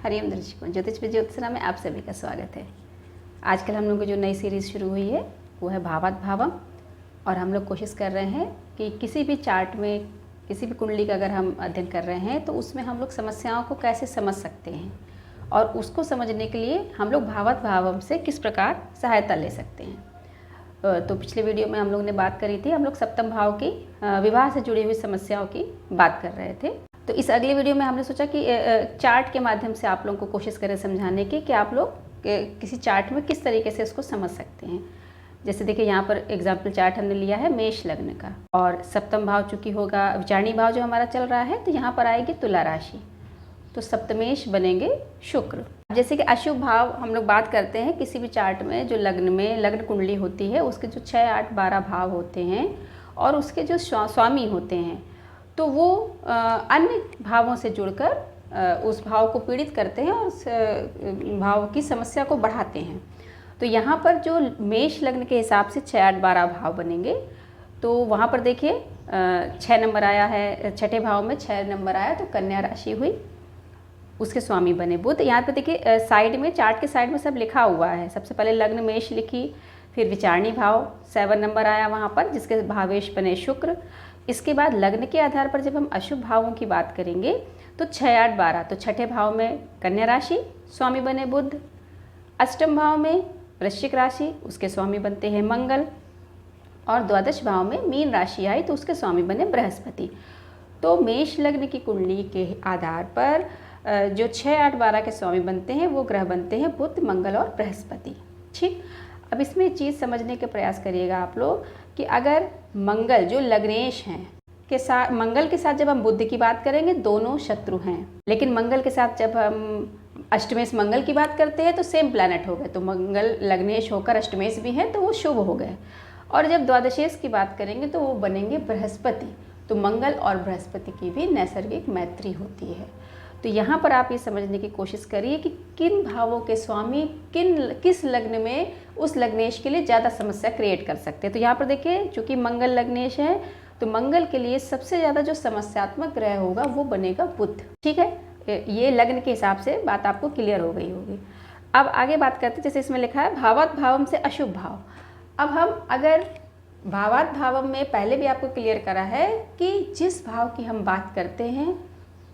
हरिओम दर्शकों, ज्योतिष पे ज्योतिषरा में आप सभी का स्वागत है। आजकल हम लोग की जो नई सीरीज़ शुरू हुई है वो है भावात् भावम, और हम लोग कोशिश कर रहे हैं कि किसी भी चार्ट में, किसी भी कुंडली का अगर हम अध्ययन कर रहे हैं तो उसमें हम लोग समस्याओं को कैसे समझ सकते हैं और उसको समझने के लिए हम लोग भावात् भावम से किस प्रकार सहायता ले सकते हैं। तो पिछले वीडियो में हम लोग ने बात करी थी, हम लोग सप्तम भाव की विवाह से जुड़ी हुई समस्याओं की बात कर रहे थे। तो इस अगले वीडियो में हमने सोचा कि चार्ट के माध्यम से आप लोगों को कोशिश करें समझाने की कि आप लोग किसी चार्ट में किस तरीके से उसको समझ सकते हैं। जैसे देखिए यहाँ पर एग्जाम्पल चार्ट हमने लिया है मेष लग्न का, और सप्तम भाव चूँकि होगा विचारणी भाव जो हमारा चल रहा है, तो यहाँ पर आएगी तुला राशि, तो सप्तमेश बनेंगे शुक्र। जैसे कि अशुभ भाव हम लोग बात करते हैं किसी भी चार्ट में, जो लग्न में लग्न कुंडली होती है उसके जो 6, 8, 12 भाव होते हैं और उसके जो स्वामी होते हैं, तो वो अन्य भावों से जुड़कर उस भाव को पीड़ित करते हैं और उस भाव की समस्या को बढ़ाते हैं। तो यहाँ पर जो मेष लग्न के हिसाब से 6, 8, 12 भाव बनेंगे, तो वहाँ पर देखिए 6 नंबर आया है, छठे भाव में 6 नंबर आया, तो कन्या राशि हुई, उसके स्वामी बने बुध। यहाँ पर देखिए साइड में, चार्ट के साइड में सब लिखा हुआ है। सबसे पहले लग्न मेष लिखी, फिर विचारणी भाव 7 नंबर आया वहाँ पर, जिसके भावेश बने शुक्र। इसके बाद लग्न के आधार पर जब हम अशुभ भावों की बात करेंगे तो 6, 8, 12, तो छठे भाव में कन्या राशि, स्वामी बने बुध। अष्टम भाव में वृश्चिक राशि, उसके स्वामी बनते हैं मंगल, और द्वादश भाव में मीन राशि आई, तो उसके स्वामी बने बृहस्पति। तो मेष लग्न की कुंडली के आधार पर जो 6, 8, 12 के स्वामी बनते हैं वो ग्रह बनते हैं बुध, मंगल और बृहस्पति। ठीक, अब इसमें चीज़ समझने का प्रयास करिएगा आप लोग कि अगर मंगल जो लग्नेश हैं के साथ, मंगल के साथ जब हम बुध की बात करेंगे दोनों शत्रु हैं, लेकिन मंगल के साथ जब हम अष्टमेश मंगल की बात करते हैं तो सेम प्लैनेट हो गए, तो मंगल लग्नेश होकर अष्टमेश भी हैं तो वो शुभ हो गए। और जब द्वादशेश की बात करेंगे तो वो बनेंगे बृहस्पति, तो मंगल और बृहस्पति की भी नैसर्गिक मैत्री होती है। तो यहाँ पर आप ये समझने की कोशिश करिए कि किन भावों के स्वामी किस लग्न में उस लग्नेश के लिए ज़्यादा समस्या क्रिएट कर सकते हैं। तो यहाँ पर देखिए चूँकि मंगल लग्नेश है, तो मंगल के लिए सबसे ज़्यादा जो समस्यात्मक ग्रह होगा वो बनेगा बुध। ठीक है, ये लग्न के हिसाब से बात आपको क्लियर हो गई होगी। अब आगे बात करते हैं, जैसे इसमें लिखा है भावात् भावम से अशुभ भाव। अब हम अगर भावात् भावम में पहले भी आपको क्लियर करा है कि जिस भाव की हम बात करते हैं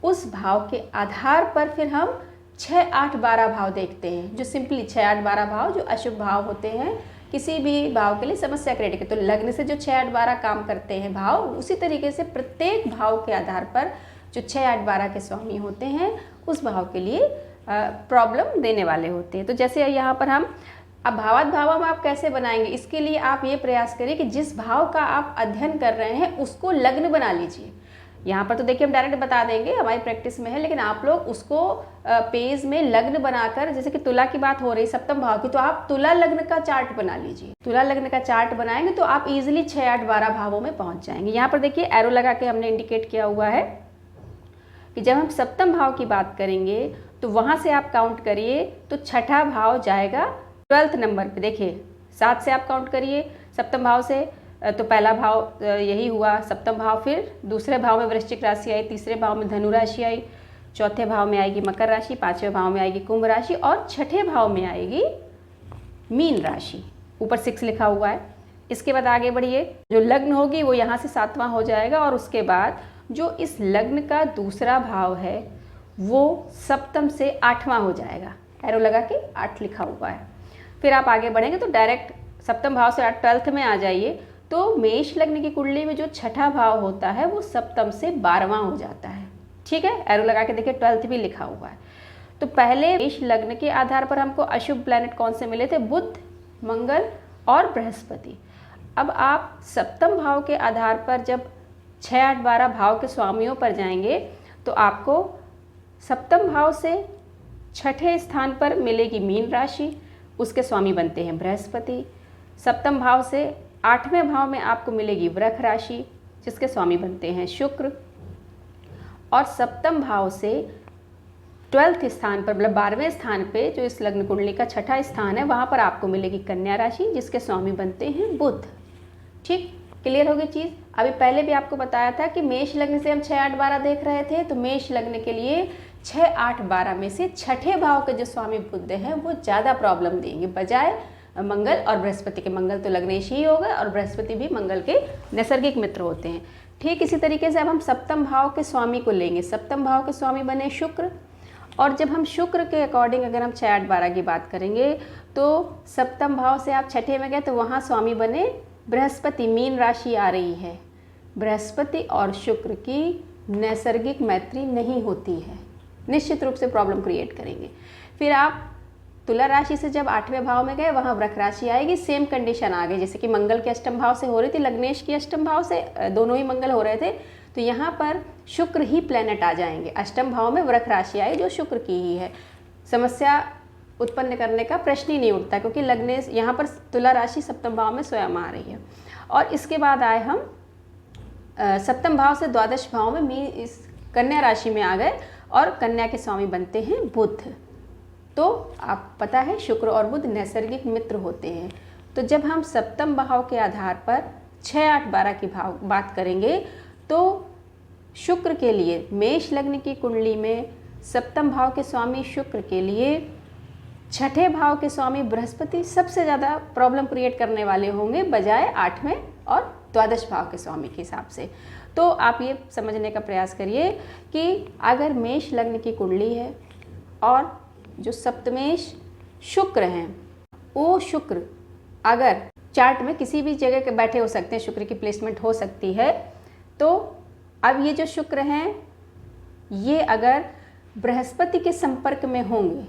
उस भाव के आधार पर फिर हम 6, 8, 12 भाव देखते हैं, जो सिंपली 6, 8, 12 भाव जो अशुभ भाव होते हैं किसी भी भाव के लिए समस्या क्रिएट करते। तो लग्न से जो 6, 8, 12 काम करते हैं भाव, उसी तरीके से प्रत्येक भाव के आधार पर जो 6, 8, 12 के स्वामी होते हैं उस भाव के लिए प्रॉब्लम देने वाले होते हैं। तो जैसे यहाँ पर हम अब भावात् भावम आप कैसे बनाएंगे, इसके लिए आप ये प्रयास करिए कि जिस भाव का आप अध्ययन कर रहे हैं उसको लग्न बना लीजिए। यहाँ पर तो देखिए हम डायरेक्ट बता देंगे, हमारी प्रैक्टिस में है, लेकिन आप लोग उसको पेज में लग्न बनाकर, जैसे कि तुला की बात हो रही सप्तम भाव की, तो आप तुला लग्न का चार्ट बना लीजिए। तुला लग्न का चार्ट बनाएंगे तो आप इजीली 6, 8, 12 भावों में पहुंच जाएंगे। यहाँ पर देखिए एरो लगा के हमने इंडिकेट किया हुआ है कि जब हम सप्तम भाव की बात करेंगे तो वहाँ से आप काउंट करिए तो छठा भाव जाएगा 12th नंबर पे। देखिए 7 से आप काउंट करिए सप्तम भाव से, तो पहला भाव यही हुआ सप्तम भाव, फिर दूसरे भाव में वृश्चिक राशि आई, तीसरे भाव में धनु राशि आई, चौथे भाव में आएगी मकर राशि, 5वें भाव में आएगी कुंभ राशि, और छठे भाव में आएगी मीन राशि। ऊपर 6 लिखा हुआ है। इसके बाद आगे बढ़िए, जो लग्न होगी वो यहाँ से 7वां हो जाएगा, और उसके बाद जो इस लग्न का दूसरा भाव है वो सप्तम से 8वां हो जाएगा। एरो लगा के 8 लिखा हुआ है। फिर आप आगे बढ़ेंगे तो डायरेक्ट सप्तम भाव से 12th में आ जाइए, तो मेष लग्न की कुंडली में जो छठा भाव होता है वो सप्तम से 12वां हो जाता है। ठीक है, एरो लगा के देखिए 12th भी लिखा हुआ है। तो पहले मेष लग्न के आधार पर हमको अशुभ प्लैनेट कौन से मिले थे, बुध, मंगल और बृहस्पति। अब आप सप्तम भाव के आधार पर जब 6, 8, 12 भाव के स्वामियों पर जाएंगे तो आपको सप्तम भाव से छठे स्थान पर मिलेगी मीन राशि, उसके स्वामी बनते हैं बृहस्पति। सप्तम भाव से 8वें भाव में आपको मिलेगी वृष राशि, जिसके स्वामी बनते हैं शुक्र। और सप्तम भाव से 12th स्थान पर, मतलब 12वें स्थान पे, जो इस लग्न कुंडली का छठा स्थान है, वहाँ पर आपको मिलेगी कन्या राशि, जिसके स्वामी बनते हैं बुध। ठीक, क्लियर होगी चीज़। अभी पहले भी आपको बताया था कि मेष लग्न से हम 6, 8, 12 देख रहे थे, तो मेष लग्न के लिए 6, 8, 12 में से छठे भाव के जो स्वामी बुध हैं वो ज़्यादा प्रॉब्लम देंगे बजाय मंगल और बृहस्पति के। मंगल तो लग्नेश ही होगा और बृहस्पति भी मंगल के नैसर्गिक मित्र होते हैं। ठीक इसी तरीके से अब हम सप्तम भाव के स्वामी को लेंगे। सप्तम भाव के स्वामी बने शुक्र, और जब हम शुक्र के अकॉर्डिंग अगर हम 6, 8, 12 की बात करेंगे तो सप्तम भाव से आप छठे में गए तो वहाँ स्वामी बने बृहस्पति। मीन राशि आ रही है। बृहस्पति और शुक्र की नैसर्गिक मैत्री नहीं होती है, निश्चित रूप से प्रॉब्लम क्रिएट करेंगे। फिर आप तुला राशि से जब 8वें भाव में गए वहाँ वृक राशि आएगी, सेम कंडीशन आ गई जैसे कि मंगल के अष्टम भाव से हो रही थी, लग्नेश की अष्टम भाव से दोनों ही मंगल हो रहे थे, तो यहाँ पर शुक्र ही प्लैनेट आ जाएंगे। अष्टम भाव में वृक राशि आई जो शुक्र की ही है। समस्या उत्पन्न करने का प्रश्न ही नहीं उठता क्योंकि लग्नेश यहाँ पर तुला राशि सप्तम भाव में स्वयं आ रही है। और इसके बाद आए हम सप्तम भाव से द्वादश भाव में इस कन्या राशि में आ गए और कन्या के स्वामी बनते हैं बुध। तो आप पता है शुक्र और बुध नैसर्गिक मित्र होते हैं। तो जब हम सप्तम भाव के आधार पर 6, 8, 12 की बात करेंगे तो शुक्र के लिए मेष लग्न की कुंडली में सप्तम भाव के स्वामी शुक्र के लिए छठे भाव के स्वामी बृहस्पति सबसे ज़्यादा प्रॉब्लम क्रिएट करने वाले होंगे बजाय 8वें और द्वादश भाव के स्वामी के हिसाब से। तो आप ये समझने का प्रयास करिए कि अगर मेष लग्न की कुंडली है और जो सप्तमेश शुक्र हैं वो शुक्र अगर चार्ट में किसी भी जगह के बैठे हो सकते हैं, शुक्र की प्लेसमेंट हो सकती है। तो अब ये जो शुक्र हैं ये अगर बृहस्पति के संपर्क में होंगे,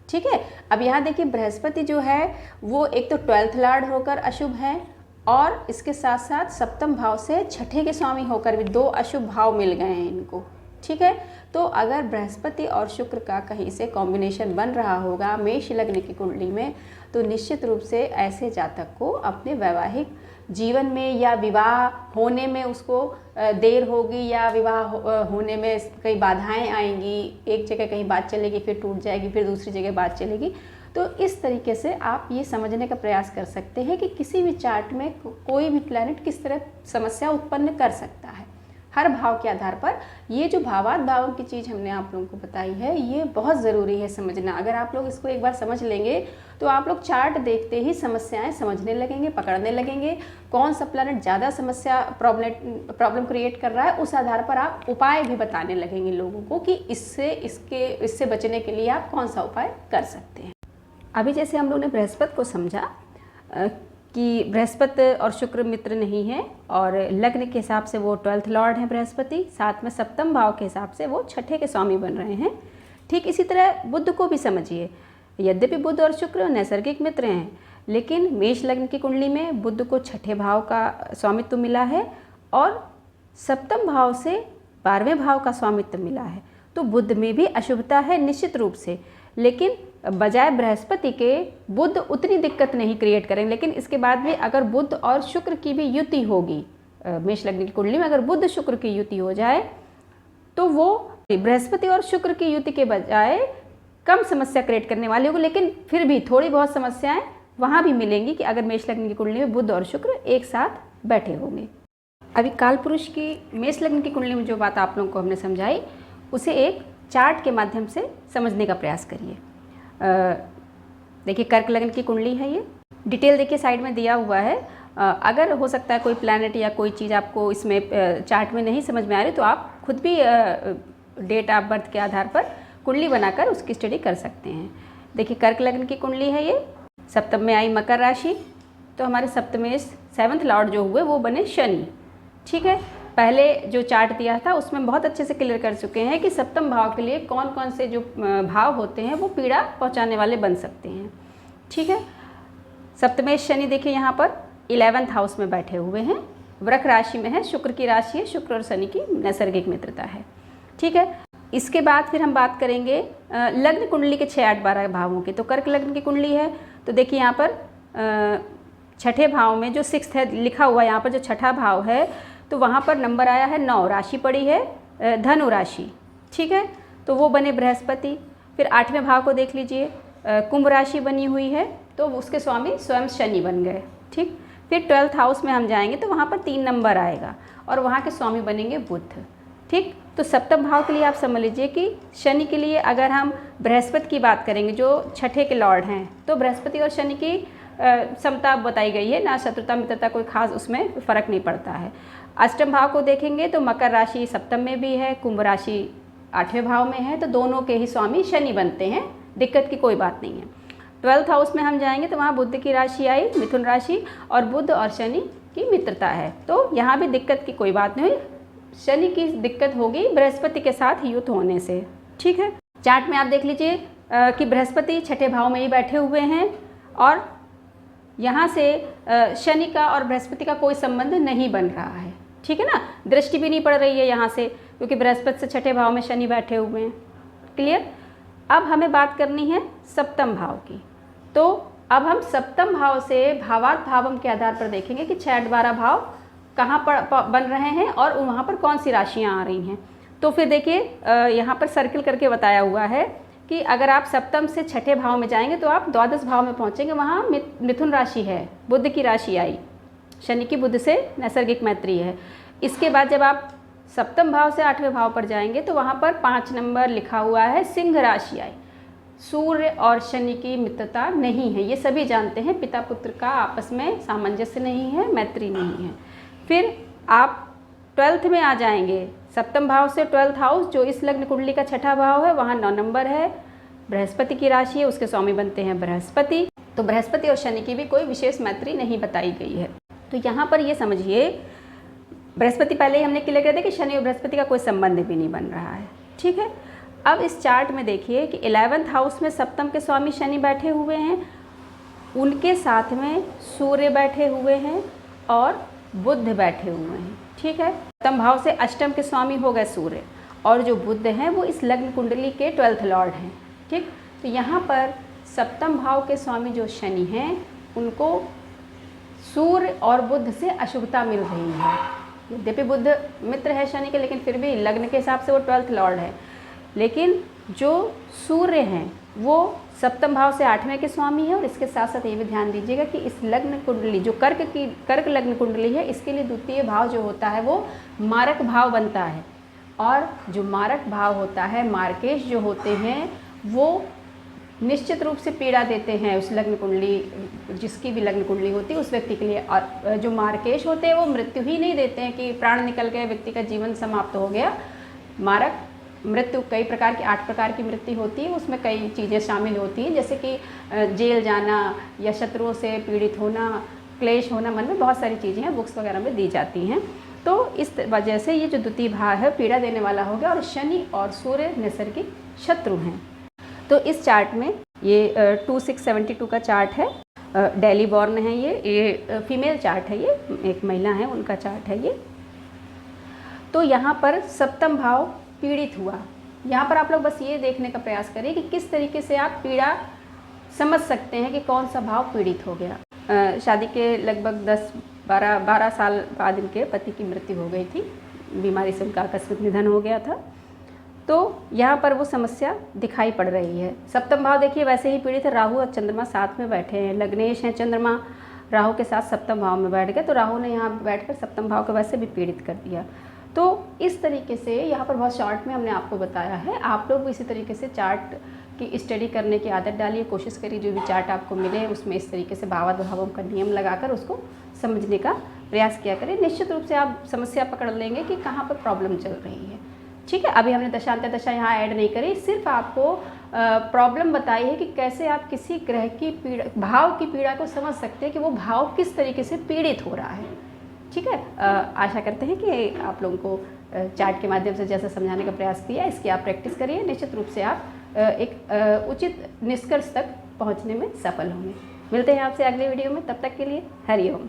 ठीक है। अब यहाँ देखिए बृहस्पति जो है वो एक तो 12th लॉर्ड होकर अशुभ है और इसके साथ साथ सप्तम भाव से छठे के स्वामी होकर भी 2 अशुभ भाव मिल गए हैं इनको, ठीक है। तो अगर बृहस्पति और शुक्र का कहीं से कॉम्बिनेशन बन रहा होगा मेष लग्न की कुंडली में तो निश्चित रूप से ऐसे जातक को अपने वैवाहिक जीवन में या विवाह होने में उसको देर होगी या विवाह होने में कई बाधाएं आएंगी। एक जगह कहीं बात चलेगी फिर टूट जाएगी, फिर दूसरी जगह बात चलेगी। तो इस तरीके से आप ये समझने का प्रयास कर सकते हैं कि किसी भी चार्ट में कोई भी प्लैनेट किस तरह समस्या उत्पन्न कर सकता है। हर भाव के आधार पर ये जो भावात भावों की चीज़ हमने आप लोगों को बताई है ये बहुत ज़रूरी है समझना। अगर आप लोग इसको एक बार समझ लेंगे तो आप लोग चार्ट देखते ही समस्याएं समझने लगेंगे, पकड़ने लगेंगे। कौन सा प्लैनेट ज़्यादा समस्या प्रॉब्लम क्रिएट कर रहा है उस आधार पर आप उपाय भी बताने लगेंगे लोगों को कि इससे बचने के लिए आप कौन सा उपाय कर सकते हैं। अभी जैसे हम लोग ने बृहस्पति को समझा कि बृहस्पति और शुक्र मित्र नहीं है और लग्न के हिसाब से वो 12th लॉर्ड हैं बृहस्पति, साथ में सप्तम भाव के हिसाब से वो छठे के स्वामी बन रहे हैं। ठीक इसी तरह बुध को भी समझिए। यद्यपि बुध और शुक्र नैसर्गिक मित्र हैं लेकिन मेष लग्न की कुंडली में बुध को छठे भाव का स्वामित्व मिला है और सप्तम भाव से 12वें भाव का स्वामित्व मिला है। तो बुध में भी अशुभता है निश्चित रूप से, लेकिन बजाय बृहस्पति के बुध उतनी दिक्कत नहीं क्रिएट करेंगे। लेकिन इसके बाद भी अगर बुध और शुक्र की भी युति होगी, मेष लग्न की कुंडली में अगर बुध शुक्र की युति हो जाए तो वो बृहस्पति और शुक्र की युति के बजाय कम समस्या क्रिएट करने वाली होगी। लेकिन फिर भी थोड़ी बहुत समस्याएं वहाँ भी मिलेंगी कि अगर मेष लग्न की कुंडली में बुध और शुक्र एक साथ बैठे होंगे। अभी काल पुरुष की मेष लग्न की कुंडली में जो बात आप लोगों को हमने समझाई उसे एक चार्ट के माध्यम से समझने का प्रयास करिए। देखिए कर्क लग्न की कुंडली है, ये डिटेल देखिए साइड में दिया हुआ है। अगर हो सकता है कोई प्लैनेट या कोई चीज़ आपको इसमें चार्ट में नहीं समझ में आ रही तो आप खुद भी डेट ऑफ बर्थ के आधार पर कुंडली बनाकर उसकी स्टडी कर सकते हैं। देखिए कर्क लग्न की कुंडली है, ये सप्तम में आई मकर राशि, तो हमारे सप्तमेश 7th लॉर्ड जो हुए वो बने शनि, ठीक है। पहले जो चार्ट दिया था उसमें बहुत अच्छे से क्लियर कर चुके हैं कि सप्तम भाव के लिए कौन कौन से जो भाव होते हैं वो पीड़ा पहुंचाने वाले बन सकते हैं, ठीक है। सप्तमेश शनि देखिए यहाँ पर 11th हाउस में बैठे हुए हैं, वृक राशि में है, शुक्र की राशि है, शुक्र और शनि की नैसर्गिक मित्रता है, ठीक है। इसके बाद फिर हम बात करेंगे लग्न कुंडली के 6, 8, 12 भावों की। तो कर्क लग्न की कुंडली है तो देखिए यहाँ पर छठे भाव में जो 6th है लिखा हुआ है, यहाँ पर जो छठा भाव है तो वहाँ पर नंबर आया है 9, राशि पड़ी है धनु राशि, ठीक है। तो वो बने बृहस्पति। फिर 8वें भाव को देख लीजिए, कुंभ राशि बनी हुई है तो उसके स्वामी स्वयं शनि बन गए, ठीक। फिर 12th हाउस में हम जाएंगे तो वहाँ पर 3 नंबर आएगा और वहाँ के स्वामी बनेंगे बुध। ठीक। तो सप्तम भाव के लिए आप समझ लीजिए कि शनि के लिए अगर हम बृहस्पति की बात करेंगे जो छठे के लॉर्ड हैं, तो बृहस्पति और शनि की समता बताई गई है, ना शत्रुता मित्रता कोई खास उसमें फ़र्क नहीं पड़ता है। अष्टम भाव को देखेंगे तो मकर राशि सप्तम में भी है, कुंभ राशि 8वें भाव में है, तो दोनों के ही स्वामी शनि बनते हैं, दिक्कत की कोई बात नहीं है। 12th हाउस में हम जाएंगे तो वहाँ बुध की राशि आई, मिथुन राशि, और बुध और शनि की मित्रता है, तो यहाँ भी दिक्कत की कोई बात नहीं हुई। शनि की दिक्कत होगी बृहस्पति के साथ युद्ध होने से, ठीक है। चार्ट में आप देख लीजिए कि बृहस्पति छठे भाव में ही बैठे हुए हैं और यहाँ से शनि का और बृहस्पति का कोई संबंध नहीं बन रहा है, ठीक है ना, दृष्टि भी नहीं पड़ रही है यहाँ से, क्योंकि बृहस्पति से छठे भाव में शनि बैठे हुए हैं। क्लियर। अब हमें बात करनी है सप्तम भाव की। तो अब हम सप्तम भाव से भावार्थ भावम के आधार पर देखेंगे कि 6-12 भाव कहाँ पर बन रहे हैं और वहाँ पर कौन सी राशियाँ आ रही हैं। तो फिर देखिए यहाँ पर सर्किल करके बताया हुआ है कि अगर आप सप्तम से छठे भाव में जाएंगे तो आप द्वादश भाव में पहुँचेंगे, वहाँ मिथुन राशि है, बुध की राशि आई, शनि की बुध से नैसर्गिक मैत्री है। इसके बाद जब आप सप्तम भाव से 8वें भाव पर जाएंगे तो वहाँ पर 5 नंबर लिखा हुआ है, सिंह राशि आई। सूर्य और शनि की मित्रता नहीं है, ये सभी जानते हैं, पिता पुत्र का आपस में सामंजस्य नहीं है, मैत्री नहीं है। फिर आप 12th में आ जाएंगे, सप्तम भाव से 12th हाउस जो इस लग्न कुंडली का छठा भाव है, वहाँ 9 नंबर है, बृहस्पति की राशि है, उसके स्वामी बनते हैं बृहस्पति। तो बृहस्पति और शनि की भी कोई विशेष मैत्री नहीं बताई गई है। तो यहाँ पर ये समझिए, बृहस्पति पहले ही हमने क्लियर कर दिया कि शनि और बृहस्पति का कोई संबंध भी नहीं बन रहा है, ठीक है। अब इस चार्ट में देखिए कि 11th हाउस में सप्तम के स्वामी शनि बैठे हुए हैं, उनके साथ में सूर्य बैठे हुए हैं और बुध बैठे हुए हैं, ठीक है। सप्तम भाव से अष्टम के स्वामी हो गए सूर्य, और जो बुध हैं वो इस लग्न कुंडली के 12th लॉर्ड हैं, ठीक। तो यहाँ पर सप्तम भाव के स्वामी जो शनि हैं उनको सूर्य और बुध से अशुभता मिल रही है। यद्यपि बुध मित्र है शनि के, लेकिन फिर भी लग्न के हिसाब से वो 12th लॉर्ड है। लेकिन जो सूर्य हैं वो सप्तम भाव से 8वें के स्वामी है, और इसके साथ साथ ये भी ध्यान दीजिएगा कि इस लग्न कुंडली जो कर्क लग्न कुंडली है, इसके लिए द्वितीय भाव जो होता है वो मारक भाव बनता है, और जो मारक भाव होता है, मार्केश जो होते हैं वो निश्चित रूप से पीड़ा देते हैं उस लग्न कुंडली, जिसकी भी लग्न कुंडली होती है उस व्यक्ति के लिए। और जो मार्केश होते हैं वो मृत्यु ही नहीं देते हैं कि प्राण निकल गए, व्यक्ति का जीवन समाप्त हो गया। मारक मृत्यु कई प्रकार की, 8 प्रकार की मृत्यु होती है, उसमें कई चीज़ें शामिल होती हैं, जैसे कि जेल जाना या शत्रुओं से पीड़ित होना, क्लेश होना, मन में बहुत सारी चीज़ें हैं, बुक्स वगैरह में दी जाती हैं। तो इस वजह से ये जो द्वितीय भाव है पीड़ा देने वाला हो गया, और शनि और सूर्य नैसर्गिक शत्रु हैं। तो इस चार्ट में ये 2672 का चार्ट है, डेली बॉर्न है, ये फीमेल चार्ट है, ये एक महिला है उनका चार्ट है ये। तो यहाँ पर सप्तम भाव पीड़ित हुआ। यहाँ पर आप लोग बस ये देखने का प्रयास करिए कि किस तरीके से आप पीड़ा समझ सकते हैं कि कौन सा भाव पीड़ित हो गया। शादी के लगभग 10-12 साल बाद इनके पति की मृत्यु हो गई थी, बीमारी से उनका आकस्मिक निधन हो गया था। तो यहाँ पर वो समस्या दिखाई पड़ रही है। सप्तम भाव देखिए वैसे ही पीड़ित है, राहु और चंद्रमा साथ में बैठे हैं, लग्नेश हैं चंद्रमा, राहु के साथ सप्तम भाव में बैठ गए, तो राहु ने यहाँ बैठकर सप्तम भाव को वैसे भी पीड़ित कर दिया। तो इस तरीके से यहाँ पर बहुत शॉर्ट में हमने आपको बताया है। आप लोग भी इसी तरीके से चार्ट की स्टडी करने की आदत डालिए, कोशिश करिए जो भी चार्ट आपको मिले उसमें इस तरीके से भावार्थ भावों का नियम लगाकर उसको समझने का प्रयास किया करें। निश्चित रूप से आप समस्या पकड़ लेंगे कि कहाँ पर प्रॉब्लम चल रही है, ठीक है। अभी हमने दशांतर यहाँ ऐड नहीं करी, सिर्फ आपको प्रॉब्लम बताई है कि कैसे आप किसी ग्रह की पीड़ा, भाव की पीड़ा को समझ सकते हैं कि वो भाव किस तरीके से पीड़ित हो रहा है, ठीक है। आशा करते हैं कि आप लोगों को चार्ट के माध्यम से जैसा समझाने का प्रयास किया इसकी आप प्रैक्टिस करिए, निश्चित रूप से आप एक उचित निष्कर्ष तक पहुंचने में सफल होंगे। मिलते हैं आपसे अगले वीडियो में, तब तक के लिए हरि ओम।